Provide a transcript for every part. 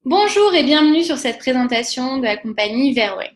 Bonjour et bienvenue sur cette présentation de la compagnie Verway.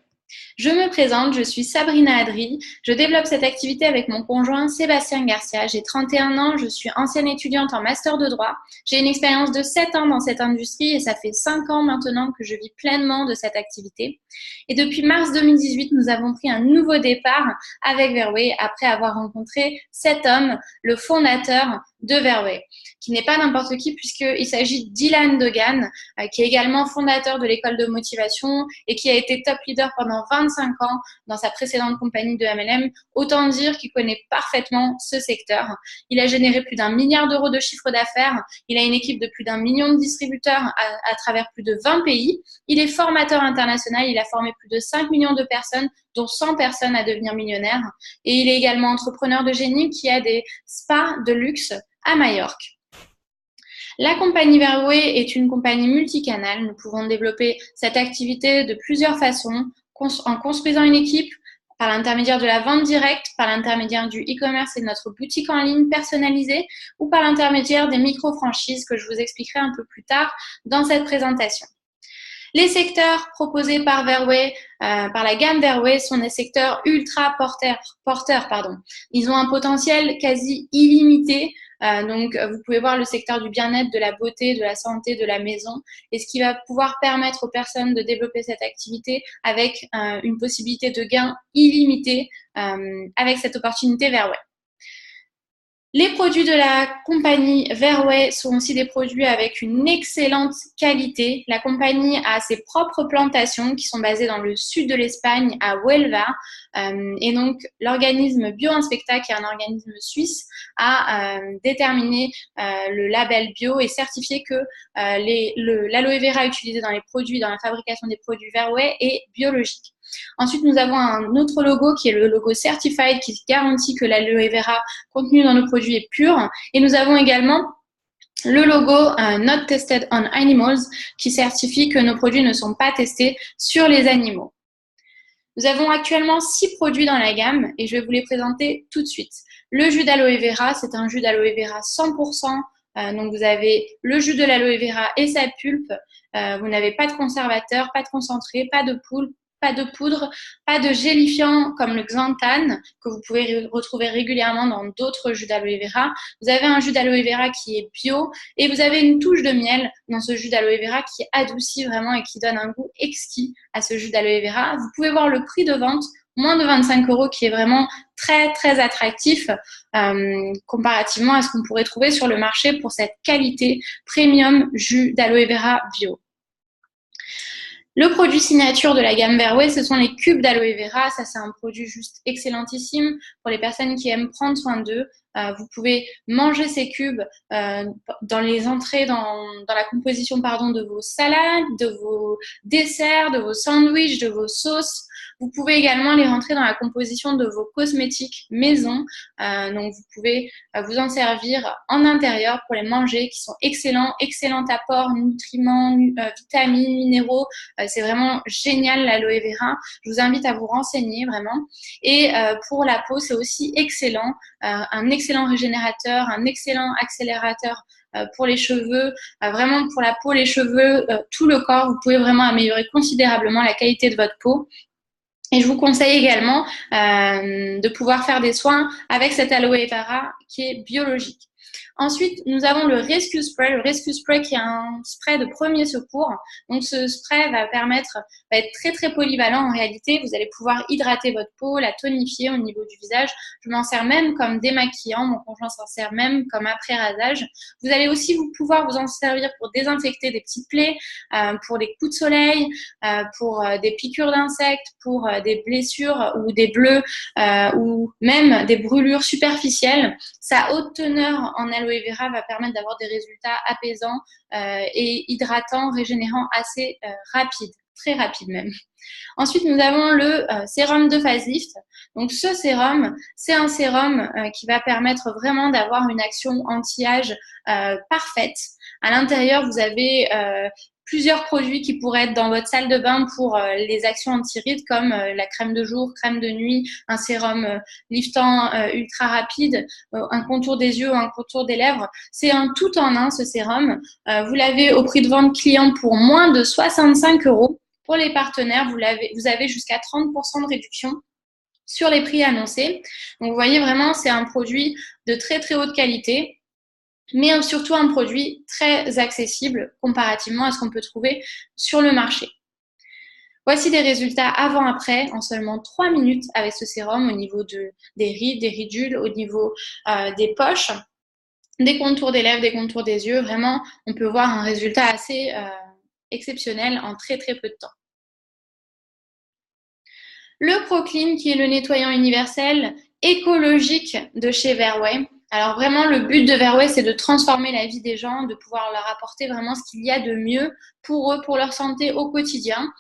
Je me présente, je suis Sabrina Adri. Je développe cette activité avec mon conjoint Sébastien Garcia. J'ai 31 ans, je suis ancienne étudiante en master de droit. J'ai une expérience de 7 ans dans cette industrie et ça fait 5 ans maintenant que je vis pleinement de cette activité. Et depuis mars 2018, nous avons pris un nouveau départ avec Verway après avoir rencontré cet homme, le fondateur de Verway, qui n'est pas n'importe qui puisqu'il s'agit d'Ilan Dogan, qui est également fondateur de l'école de motivation et qui a été top leader pendant 25 ans dans sa précédente compagnie de MLM. Autant dire qu'il connaît parfaitement ce secteur. Il a généré plus d'1 milliard d'euros de chiffre d'affaires. Il a une équipe de plus d'1 million de distributeurs à travers plus de 20 pays. Il est formateur international. Il a formé plus de 5 millions de personnes, dont 100 personnes à devenir millionnaires. Et il est également entrepreneur de génie qui a des spas de luxe à Majorque. La compagnie Verway est une compagnie multicanale. Nous pouvons développer cette activité de plusieurs façons, en construisant une équipe, par l'intermédiaire de la vente directe, par l'intermédiaire du e-commerce et de notre boutique en ligne personnalisée, ou par l'intermédiaire des micro-franchises que je vous expliquerai un peu plus tard dans cette présentation. Les secteurs proposés par Verway, par la gamme Verway, sont des secteurs ultra porteurs. Ils ont un potentiel quasi illimité. Donc, vous pouvez voir le secteur du bien-être, de la beauté, de la santé, de la maison, et ce qui va pouvoir permettre aux personnes de développer cette activité avec une possibilité de gain illimité avec cette opportunité Verway. Les produits de la compagnie Verway sont aussi des produits avec une excellente qualité. La compagnie a ses propres plantations qui sont basées dans le sud de l'Espagne, à Huelva. Et donc, l'organisme BioInspecta, qui est un organisme suisse, a déterminé le label bio et certifié que l'aloe vera utilisé dans les produits, dans la fabrication des produits Verway est biologique. Ensuite, nous avons un autre logo qui est le logo Certified qui garantit que l'aloe vera contenu dans nos produits est pur. Et nous avons également le logo Not Tested on Animals qui certifie que nos produits ne sont pas testés sur les animaux. Nous avons actuellement 6 produits dans la gamme et je vais vous les présenter tout de suite. Le jus d'aloe vera, c'est un jus d'aloe vera 100%. Donc, vous avez le jus de l'aloe vera et sa pulpe. Vous n'avez pas de conservateur, pas de concentré, pas de poudre, pas de gélifiant comme le xanthane que vous pouvez retrouver régulièrement dans d'autres jus d'aloe vera. Vous avez un jus d'aloe vera qui est bio et vous avez une touche de miel dans ce jus d'aloe vera qui adoucit vraiment et qui donne un goût exquis à ce jus d'aloe vera. Vous pouvez voir le prix de vente, moins de 25 € qui est vraiment très très attractif comparativement à ce qu'on pourrait trouver sur le marché pour cette qualité premium jus d'aloe vera bio. Le produit signature de la gamme Verway, ce sont les cubes d'aloe vera. Ça, c'est un produit juste excellentissime pour les personnes qui aiment prendre soin d'eux. Vous pouvez manger ces cubes dans les entrées, dans la composition de vos salades, de vos desserts, de vos sandwichs, de vos sauces. Vous pouvez également les rentrer dans la composition de vos cosmétiques maison. Donc, vous pouvez vous en servir en intérieur pour les manger, qui sont excellents, excellent apport, nutriments, vitamines, minéraux. C'est vraiment génial l'aloe vera. Je vous invite à vous renseigner vraiment. Et pour la peau, c'est aussi excellent. Un excellent régénérateur, un excellent accélérateur pour les cheveux, vraiment pour la peau, les cheveux, tout le corps. Vous pouvez vraiment améliorer considérablement la qualité de votre peau. Et je vous conseille également de pouvoir faire des soins avec cet aloe vera qui est biologique. Ensuite, nous avons le Rescue Spray. Le Rescue Spray qui est un spray de premier secours. Donc, ce spray va être très, très polyvalent en réalité. Vous allez pouvoir hydrater votre peau, la tonifier au niveau du visage. Je m'en sers même comme démaquillant. Mon conjoint s'en sert même comme après-rasage. Vous allez aussi pouvoir vous en servir pour désinfecter des petites plaies, pour des coups de soleil, pour des piqûres d'insectes, pour des blessures ou des bleus ou même des brûlures superficielles. Sa haute teneur en aloe vera va permettre d'avoir des résultats apaisants et hydratants, régénérants assez rapides, très rapides même. Ensuite, nous avons le sérum de Facelift. Donc, ce sérum, c'est un sérum qui va permettre vraiment d'avoir une action anti-âge parfaite. À l'intérieur, vous avez plusieurs produits qui pourraient être dans votre salle de bain pour les actions anti-rides comme la crème de jour, crème de nuit, un sérum liftant ultra rapide, un contour des yeux ou un contour des lèvres. C'est un tout en un ce sérum. Vous l'avez au prix de vente client pour moins de 65 €. Pour les partenaires, vous avez jusqu'à 30% de réduction sur les prix annoncés. Donc, vous voyez vraiment, c'est un produit de très, très haute qualité, mais surtout un produit très accessible comparativement à ce qu'on peut trouver sur le marché. Voici des résultats avant-après en seulement 3 minutes avec ce sérum au niveau des rides, des ridules, au niveau des poches, des contours des lèvres, des contours des yeux. Vraiment, on peut voir un résultat assez exceptionnel en très, très peu de temps. Le ProClean, qui est le nettoyant universel écologique de chez Verway. Alors vraiment, le but de Verway, c'est de transformer la vie des gens, de pouvoir leur apporter vraiment ce qu'il y a de mieux pour eux, pour leur santé au quotidien,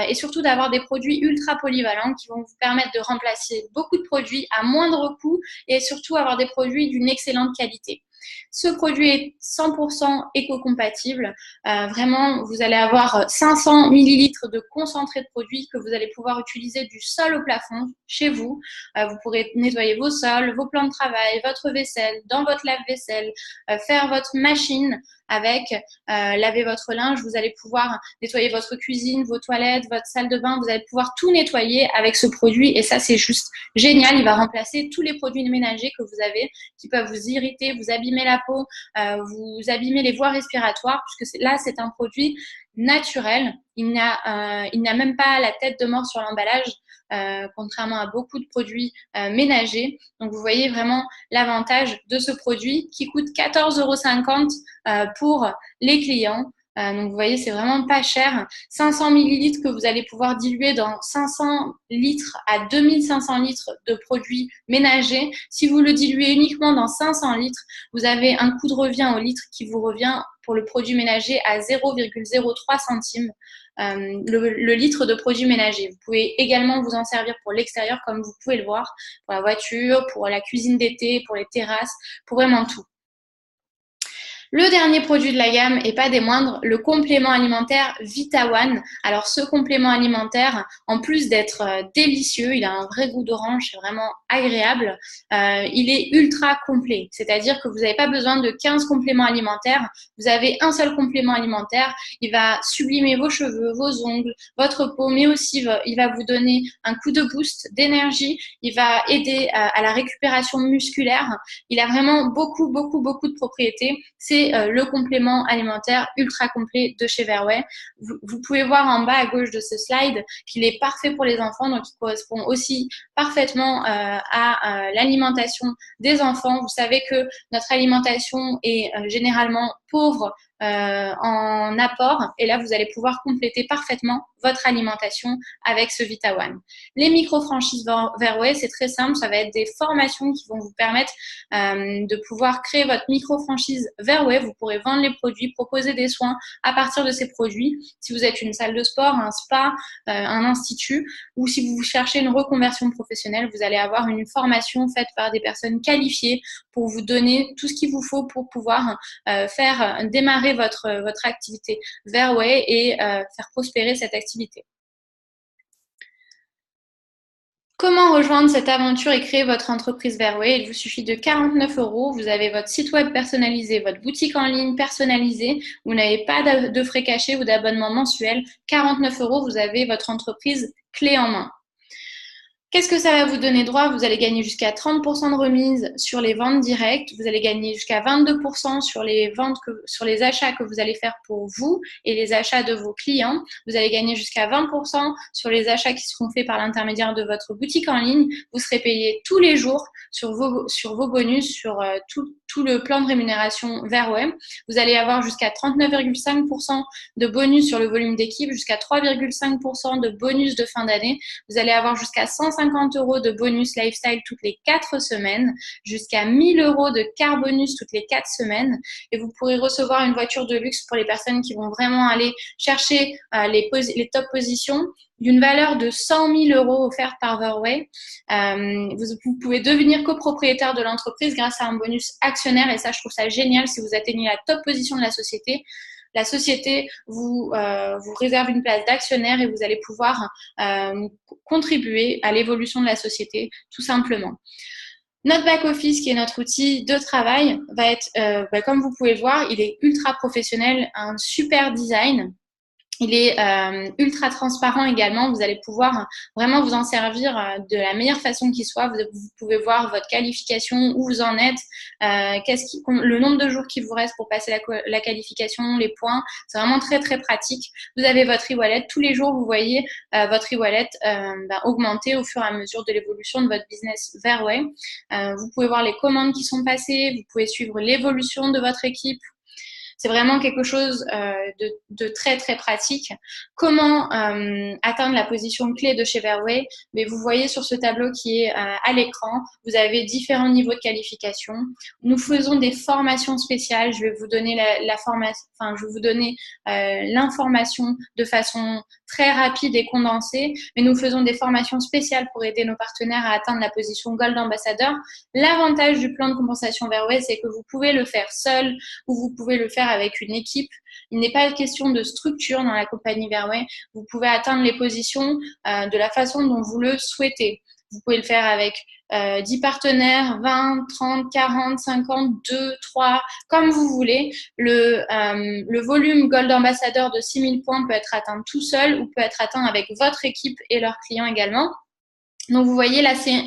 et surtout d'avoir des produits ultra polyvalents qui vont vous permettre de remplacer beaucoup de produits à moindre coût et surtout avoir des produits d'une excellente qualité. Ce produit est 100% éco-compatible. Vraiment, vous allez avoir 500 millilitres de concentré de produit que vous allez pouvoir utiliser du sol au plafond chez vous. Vous pourrez nettoyer vos sols, vos plans de travail, votre vaisselle, dans votre lave-vaisselle, faire votre machine avec, laver votre linge. Vous allez pouvoir nettoyer votre cuisine, vos toilettes, votre salle de bain. Vous allez pouvoir tout nettoyer avec ce produit et ça, c'est juste génial. Il va remplacer tous les produits ménagers que vous avez qui peuvent vous irriter, vous abîmer la peau, vous abîmer les voies respiratoires puisque là, c'est un produit naturel. Il n'a même pas la tête de mort sur l'emballage. Contrairement à beaucoup de produits ménagers. Donc, vous voyez vraiment l'avantage de ce produit qui coûte 14,50 € pour les clients. Donc, vous voyez, c'est vraiment pas cher. 500 millilitres que vous allez pouvoir diluer dans 500 litres à 2500 litres de produits ménagers. Si vous le diluez uniquement dans 500 litres, vous avez un coût de revient au litre qui vous revient pour le produit ménager à 0,03 centimes. Le litre de produits ménagers. Vous pouvez également vous en servir pour l'extérieur, comme vous pouvez le voir, pour la voiture, pour la cuisine d'été, pour les terrasses, pour vraiment tout. Le dernier produit de la gamme, et pas des moindres, le complément alimentaire VitaOne. Alors ce complément alimentaire, en plus d'être délicieux, il a un vrai goût d'orange, c'est vraiment agréable. Il est ultra complet, c'est-à-dire que vous n'avez pas besoin de 15 compléments alimentaires, vous avez un seul complément alimentaire. Il va sublimer vos cheveux, vos ongles, votre peau, mais aussi il va vous donner un coup de boost d'énergie. Il va aider à la récupération musculaire. Il a vraiment beaucoup de propriétés. C'est le complément alimentaire ultra complet de chez Verway. Vous pouvez voir en bas à gauche de ce slide qu'il est parfait pour les enfants, donc il correspond aussi parfaitement à l'alimentation des enfants. Vous savez que notre alimentation est généralement pauvre en apport et là vous allez pouvoir compléter parfaitement votre alimentation avec ce VitaOne. Les micro-franchises Verway, c'est très simple, ça va être des formations qui vont vous permettre de pouvoir créer votre micro-franchise Verway. Vous pourrez vendre les produits, proposer des soins à partir de ces produits. Si vous êtes une salle de sport, un spa, un institut ou si vous cherchez une reconversion professionnelle, vous allez avoir une formation faite par des personnes qualifiées pour vous donner tout ce qu'il vous faut pour pouvoir faire démarrer votre activité Verway et faire prospérer cette activité. Comment rejoindre cette aventure et créer votre entreprise Verway? Il vous suffit de 49 €. Vous avez votre site web personnalisé, votre boutique en ligne personnalisée. Vous n'avez pas de frais cachés ou d'abonnement mensuel. 49 €, vous avez votre entreprise clé en main. Qu'est-ce que ça va vous donner droit? Vous allez gagner jusqu'à 30% de remise sur les ventes directes. Vous allez gagner jusqu'à 22% sur les achats que vous allez faire pour vous et les achats de vos clients. Vous allez gagner jusqu'à 20% sur les achats qui seront faits par l'intermédiaire de votre boutique en ligne. Vous serez payé tous les jours sur vos bonus, sur tout le plan de rémunération Verway. Vous allez avoir jusqu'à 39,5% de bonus sur le volume d'équipe, jusqu'à 3,5% de bonus de fin d'année. Vous allez avoir jusqu'à 150 € de bonus lifestyle toutes les 4 semaines, jusqu'à 1000 € de car bonus toutes les 4 semaines. Et vous pourrez recevoir une voiture de luxe pour les personnes qui vont vraiment aller chercher les top positions d'une valeur de 100 000 € offerte par Verway. Vous pouvez devenir copropriétaire de l'entreprise grâce à un bonus actionnaire et ça, je trouve ça génial si vous atteignez la top position de la société. la société vous réserve une place d'actionnaire et vous allez pouvoir contribuer à l'évolution de la société, tout simplement. Notre back-office, qui est notre outil de travail, va être, comme vous pouvez le voir, il est ultra professionnel, un super design. Il est ultra transparent également. Vous allez pouvoir vraiment vous en servir de la meilleure façon qui soit. Vous pouvez voir votre qualification, où vous en êtes, le nombre de jours qui vous reste pour passer la qualification, les points. C'est vraiment très, très pratique. Vous avez votre e-wallet. Tous les jours, vous voyez votre e-wallet augmenter au fur et à mesure de l'évolution de votre business Verway. Vous pouvez voir les commandes qui sont passées. Vous pouvez suivre l'évolution de votre équipe. C'est vraiment quelque chose de très, très pratique. Comment atteindre la position clé de chez Verway? Mais vous voyez sur ce tableau qui est à l'écran, vous avez différents niveaux de qualification. Nous faisons des formations spéciales. Je vais vous donner je vais vous donner l'information de façon très rapide et condensée, mais nous faisons des formations spéciales pour aider nos partenaires à atteindre la position Gold Ambassador. L'avantage du plan de compensation Verway, c'est que vous pouvez le faire seul ou vous pouvez le faire avec une équipe. Il n'est pas question de structure dans la compagnie Verway. Vous pouvez atteindre les positions de la façon dont vous le souhaitez. Vous pouvez le faire avec 10 partenaires, 20, 30, 40, 50, 2, 3, comme vous voulez. Le volume Gold Ambassador de 6000 points peut être atteint tout seul ou peut être atteint avec votre équipe et leurs clients également. Donc, vous voyez, là, c'est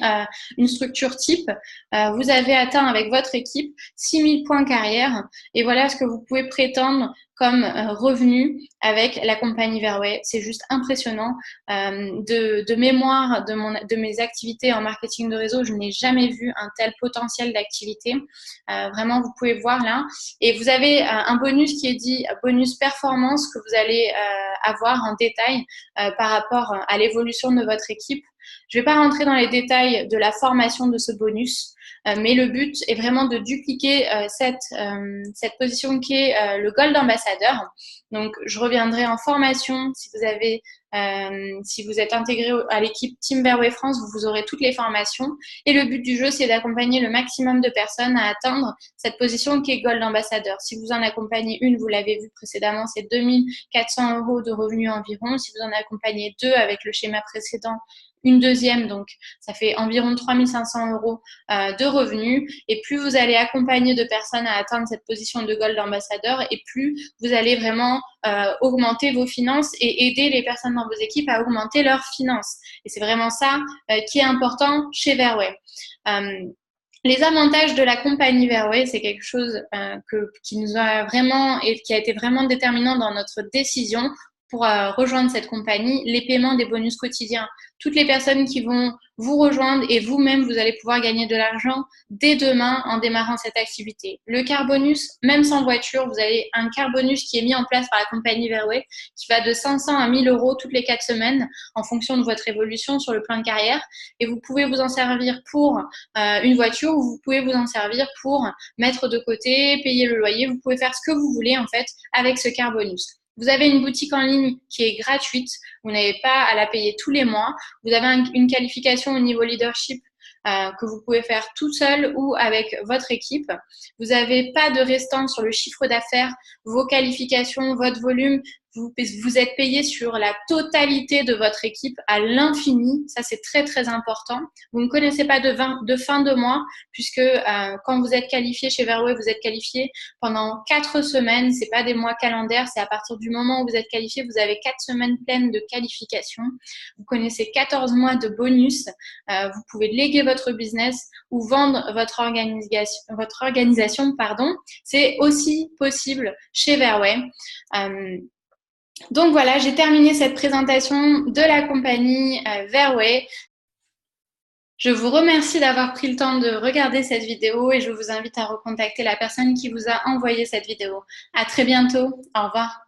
une structure type. Vous avez atteint avec votre équipe 6000 points carrière. Et voilà ce que vous pouvez prétendre comme revenu avec la compagnie Verway. C'est juste impressionnant. De mémoire de mes activités en marketing de réseau, je n'ai jamais vu un tel potentiel d'activité. Vraiment, vous pouvez voir là. Et vous avez un bonus qui est dit bonus performance que vous allez avoir en détail par rapport à l'évolution de votre équipe. Je ne vais pas rentrer dans les détails de la formation de ce bonus, mais le but est vraiment de dupliquer cette position qui est le Gold Ambassador. Donc, je reviendrai en formation si vous êtes intégré à l'équipe Team Verway France, vous aurez toutes les formations. Et le but du jeu, c'est d'accompagner le maximum de personnes à atteindre cette position qui est Gold Ambassador. Si vous en accompagnez une, vous l'avez vu précédemment, c'est 2400 € de revenus environ. Si vous en accompagnez deux avec le schéma précédent, une deuxième, donc ça fait environ 3500 € de revenus. Et plus vous allez accompagner de personnes à atteindre cette position de Gold Ambassador, et plus vous allez vraiment augmenter vos finances et aider les personnes dans vos équipes à augmenter leurs finances. Et c'est vraiment ça qui est important chez Verway. Les avantages de la compagnie Verway, c'est quelque chose qui nous a vraiment et qui a été vraiment déterminant dans notre décision pour rejoindre cette compagnie, les paiements des bonus quotidiens. Toutes les personnes qui vont vous rejoindre et vous-même, vous allez pouvoir gagner de l'argent dès demain en démarrant cette activité. Le car bonus, même sans voiture, vous avez un car bonus qui est mis en place par la compagnie Verway qui va de 500 à 1000 € toutes les 4 semaines en fonction de votre évolution sur le plan de carrière. Et vous pouvez vous en servir pour une voiture ou vous pouvez vous en servir pour mettre de côté, payer le loyer. Vous pouvez faire ce que vous voulez en fait avec ce car bonus. Vous avez une boutique en ligne qui est gratuite. Vous n'avez pas à la payer tous les mois. Vous avez une qualification au niveau leadership que vous pouvez faire tout seul ou avec votre équipe. Vous n'avez pas de restant sur le chiffre d'affaires, vos qualifications, votre volume. Vous êtes payé sur la totalité de votre équipe à l'infini. Ça, c'est très, très important. Vous ne connaissez pas de fin de mois puisque quand vous êtes qualifié chez Verway, vous êtes qualifié pendant 4 semaines. Ce n'est pas des mois calendaires. C'est à partir du moment où vous êtes qualifié, vous avez 4 semaines pleines de qualification. Vous connaissez 14 mois de bonus. Vous pouvez léguer votre business ou vendre votre organisation. C'est aussi possible chez Verway. Donc voilà, j'ai terminé cette présentation de la compagnie Verway. Je vous remercie d'avoir pris le temps de regarder cette vidéo et je vous invite à recontacter la personne qui vous a envoyé cette vidéo. À très bientôt. Au revoir.